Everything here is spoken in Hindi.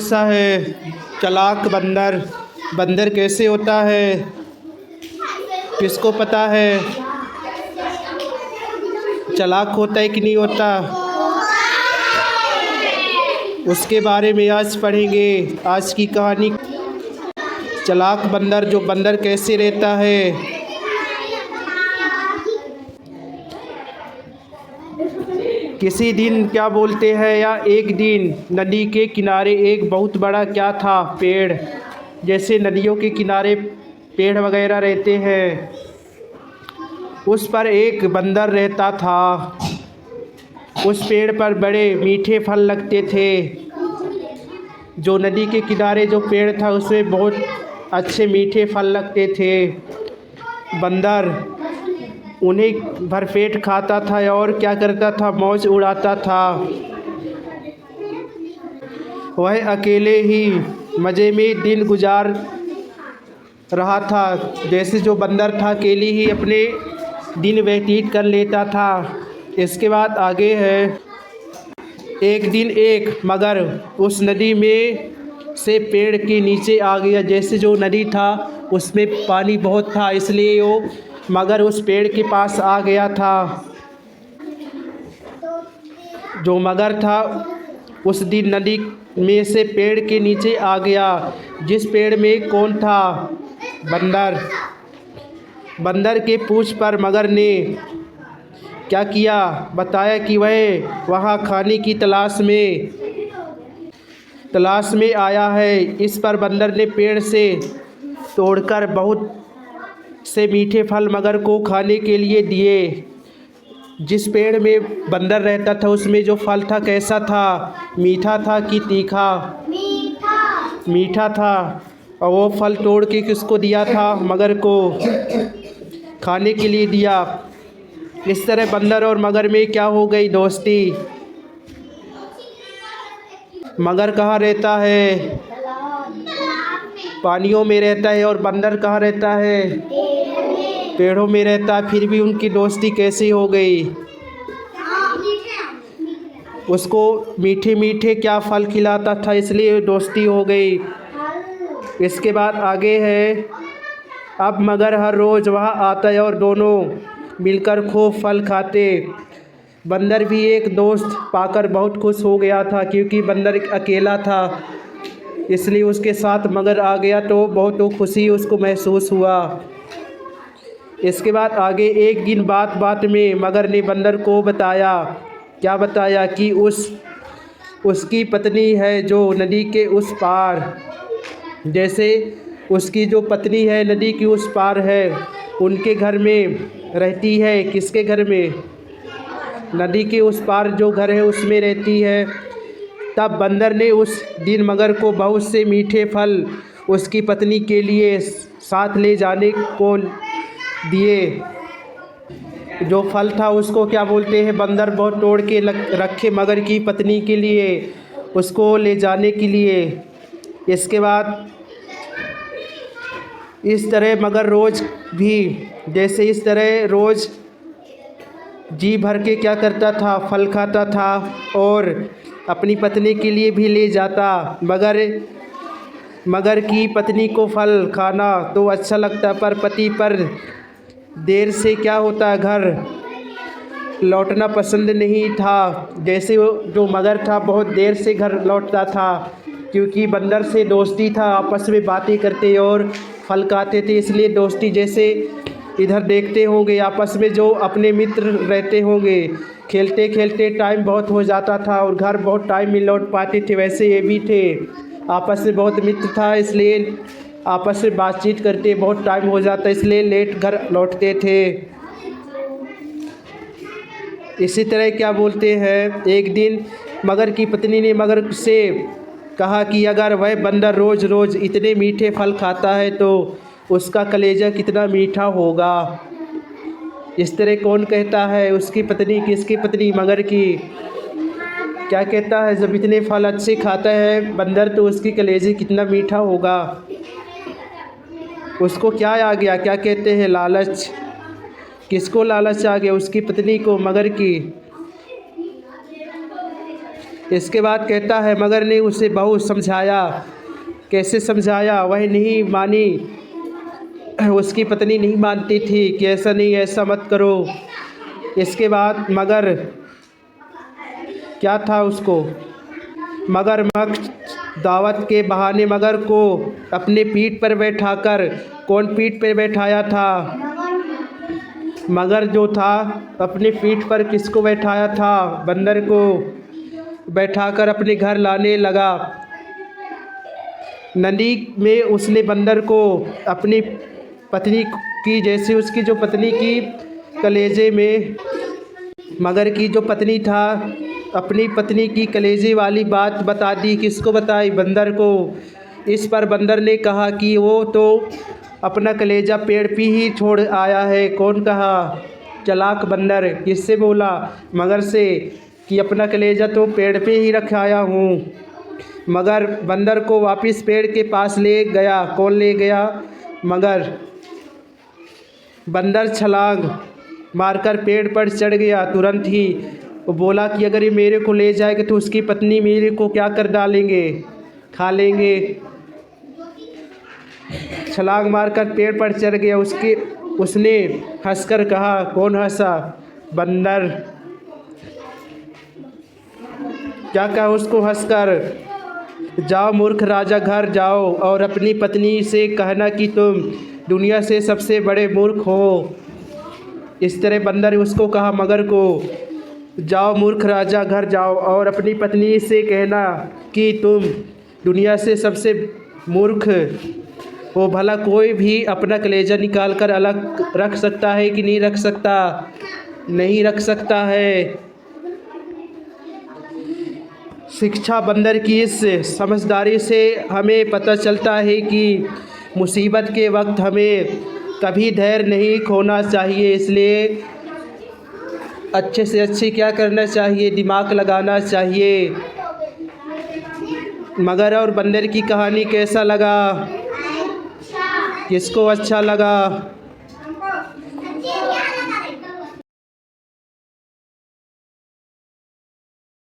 सा है चालाक बंदर। बंदर कैसे होता है, किसको पता है? चालाक होता है कि नहीं होता, उसके बारे में आज पढ़ेंगे। आज की कहानी चालाक बंदर। जो बंदर कैसे रहता है। किसी दिन क्या बोलते हैं, या एक दिन नदी के किनारे एक बहुत बड़ा क्या था, पेड़। जैसे नदियों के किनारे पेड़ वगैरह रहते हैं, उस पर एक बंदर रहता था। उस पेड़ पर बड़े मीठे फल लगते थे। जो नदी के किनारे जो पेड़ था उसमें बहुत अच्छे मीठे फल लगते थे। बंदर उन्हें भरपेट खाता था और क्या करता था, मौज उड़ाता था। वह अकेले ही मज़े में दिन गुजार रहा था। जैसे जो बंदर था अकेले ही अपने दिन व्यतीत कर लेता था। इसके बाद आगे है, एक दिन एक मगर उस नदी में से पेड़ के नीचे आ गया। जैसे जो नदी था उसमें पानी बहुत था, इसलिए वो मगर उस पेड़ के पास आ गया था। जो मगर था उस दिन नदी में से पेड़ के नीचे आ गया। जिस पेड़ में कौन था, बंदर। बंदर के पूंछ पर मगर ने क्या किया, बताया कि वह वहाँ खाने की तलाश में आया है। इस पर बंदर ने पेड़ से तोड़कर बहुत से मीठे फल मगर को खाने के लिए दिए। जिस पेड़ में बंदर रहता था उसमें जो फल था कैसा था, मीठा था कि तीखा? मीठा था। और वो फल तोड़ के किसको दिया था, मगर को खाने के लिए दिया। इस तरह बंदर और मगर में क्या हो गई, दोस्ती। मगर कहाँ रहता है, पानियों में रहता है, और बंदर कहाँ रहता है, पेड़ों में रहता है। फिर भी उनकी दोस्ती कैसी हो गई, उसको मीठे मीठे क्या फल खिलाता था, इसलिए दोस्ती हो गई। इसके बाद आगे है, अब मगर हर रोज़ वहाँ आता है और दोनों मिलकर खूब फल खाते। बंदर भी एक दोस्त पाकर बहुत खुश हो गया था, क्योंकि बंदर अकेला था, इसलिए उसके साथ मगर आ गया तो बहुत खुशी उसको महसूस हुआ। इसके बाद आगे, एक दिन बात बात में मगर ने बंदर को बताया, क्या बताया, कि उसकी पत्नी है जो नदी के उस पार। जैसे उसकी जो पत्नी है नदी की उस पार है, उनके घर में रहती है। किसके घर में, नदी के उस पार जो घर है उसमें रहती है। तब बंदर ने उस दिन मगर को बहुत से मीठे फल उसकी पत्नी के लिए साथ ले जाने को दिए। जो फल था उसको क्या बोलते हैं, बंदर बहुत तोड़ के रखे मगर की पत्नी के लिए, उसको ले जाने के लिए। इसके बाद इस तरह मगर रोज़ भी, जैसे इस तरह रोज़ जी भर के क्या करता था, फल खाता था और अपनी पत्नी के लिए भी ले जाता। मगर की पत्नी को फल खाना तो अच्छा लगता, पर पति पर देर से क्या होता, घर लौटना पसंद नहीं था। जैसे वो जो मगर था बहुत देर से घर लौटता था, क्योंकि बंदर से दोस्ती था, आपस में बातें करते और फल खाते थे, इसलिए दोस्ती। जैसे इधर देखते होंगे आपस में जो अपने मित्र रहते होंगे, खेलते खेलते टाइम बहुत हो जाता था और घर बहुत टाइम में लौट पाते थे, वैसे ये भी थे, आपस में बहुत मित्र था, इसलिए आपस में बातचीत करते बहुत टाइम हो जाता, इसलिए लेट घर लौटते थे। इसी तरह क्या बोलते हैं, एक दिन मगर की पत्नी ने मगर से कहा कि अगर वह बंदर रोज़ रोज़ इतने मीठे फल खाता है तो उसका कलेजा कितना मीठा होगा। इस तरह कौन कहता है, उसकी पत्नी, किसकी पत्नी, मगर की। क्या कहता है, जब इतने फल अच्छे खाता है बंदर तो उसकी कलेजे कितना मीठा होगा। उसको क्या आ गया, क्या कहते हैं, लालच। किसको लालच आ गया, उसकी पत्नी को, मगर की। इसके बाद कहता है मगर ने उसे बहुत समझाया। कैसे समझाया? वह नहीं मानी, उसकी पत्नी नहीं मानती थी कि ऐसा नहीं, ऐसा मत करो। इसके बाद मगर क्या था उसको, मगरमच्छ दावत के बहाने मगर को अपने पीठ पर बैठाकर, कौन पीठ पर बैठाया था? मगर जो था अपनी पीठ पर किसको बैठाया था? बंदर को बैठाकर अपने घर लाने लगा। नदी में उसने बंदर को अपनी पत्नी की, जैसे उसकी जो पत्नी की कलेजे में, मगर की जो पत्नी था अपनी पत्नी की कलेजे वाली बात बता दी। किसको बताई? बंदर को। इस पर बंदर ने कहा कि वो तो अपना कलेजा पेड़ पे ही छोड़ आया है। कौन कहा? चालाक बंदर। किससे बोला? मगर से, कि अपना कलेजा तो पेड़ पे ही रख आया हूँ। मगर बंदर को वापस पेड़ के पास ले गया। कौन ले गया? मगर। बंदर छलांग मारकर पेड़ पर चढ़ गया। तुरंत ही वो बोला कि अगर ये मेरे को ले जाएगा तो उसकी पत्नी मेरे को क्या कर डालेंगे? खा लेंगे। छलांग मारकर पेड़ पर चढ़ गया। उसने हंसकर कहा। कौन हंसा? बंदर। क्या कहा उसको हंसकर? जाओ मूर्ख राजा, घर जाओ और अपनी पत्नी से कहना कि तुम दुनिया से सबसे बड़े मूर्ख हो। इस तरह बंदर उसको कहा, मगर को, जाओ मूर्ख राजा, घर जाओ और अपनी पत्नी से कहना कि तुम दुनिया से सबसे मूर्ख हो। भला कोई भी अपना कलेजा निकाल कर अलग रख सकता है कि नहीं रख सकता? नहीं रख सकता है। शिक्षा बंदर की इस समझदारी से हमें पता चलता है कि मुसीबत के वक्त हमें कभी धैर्य नहीं खोना चाहिए। इसलिए अच्छे से अच्छे क्या करना चाहिए? दिमाग लगाना चाहिए। मगर और बंदर की कहानी कैसा लगा? किसको अच्छा लगा?